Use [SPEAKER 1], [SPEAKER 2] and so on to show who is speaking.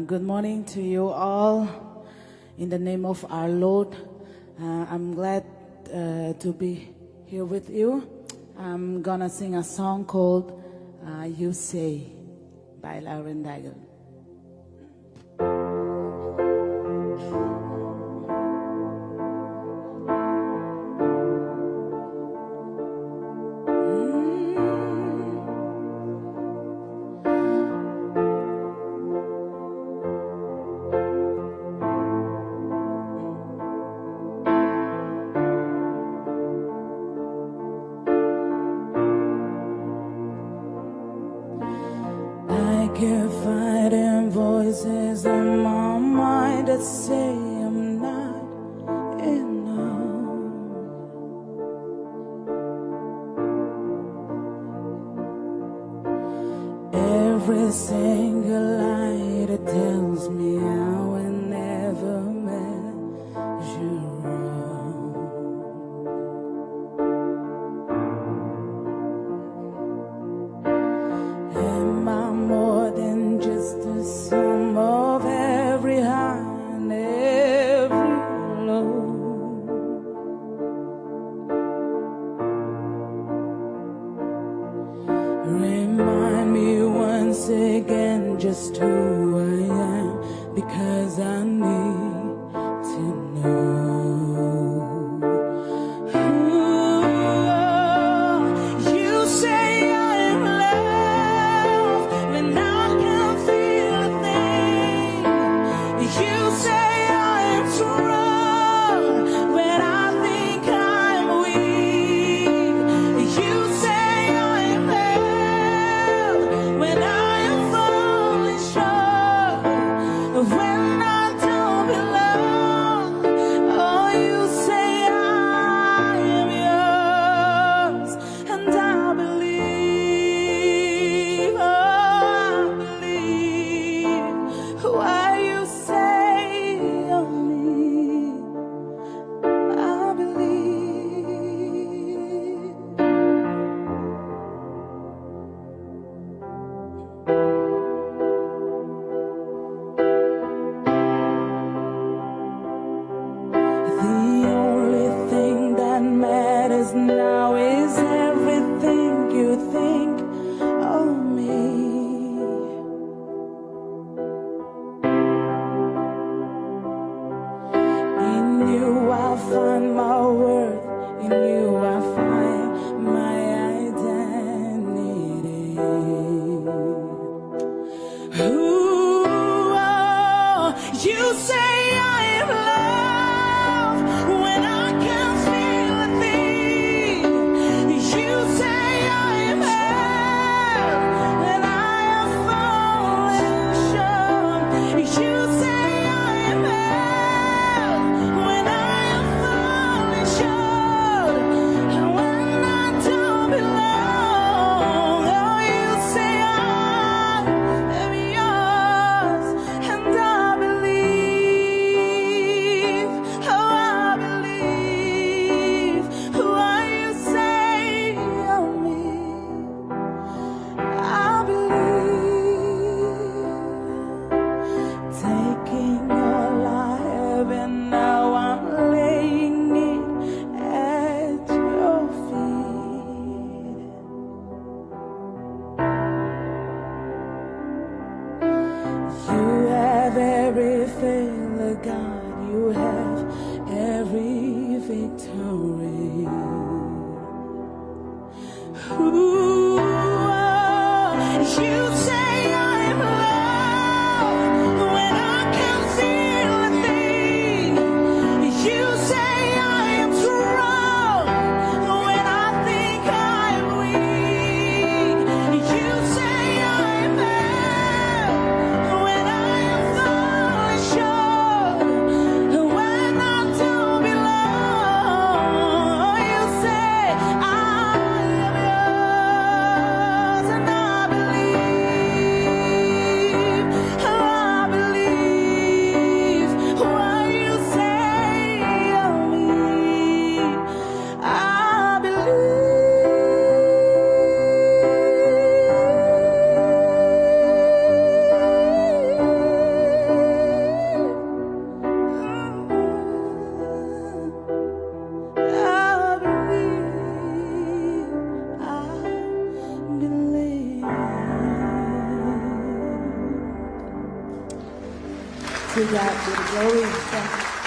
[SPEAKER 1] Good morning to you all. In the name of our Lord, I'm glad to be here with you. I'm gonna sing a song called You Say by Lauren Daigle. I keep fighting voices in my mind that say I'm not enough. Every single lie that tells me I will never measure up. Am I more than just the sum of every high and every low? Remind me once again just who I am, because I need to know. You say I'm loved when I can't feel a thing. You say I'm strong when I think I'm weak. You say I'm held when I am falling short, when I don't belong. Oh, you say I am yours, and I believe, oh, I believe what you say of me. I believe. The only thing that matters now is everything you think of me. In you I find my worth, in you I find my identity. Ooh, oh, you say I am loved when I can't feel a thing. You say I am held when I am falling short. You say I am held when I am falling short, and when I don't belong. Oh, you say I am yours, and I believe. Oh, I believe what you say of me. I believe. Taking all I have and now I'm laying it at your feet. You have every failure, God. You have every victory. Ooh, you say I'm loved when I can't feel a thing. You say I am strong when I think I'm weak. You say I'm held when I am falling short, when I don't belong. You say I am yours, and I believe. To God be the glory. Thank you.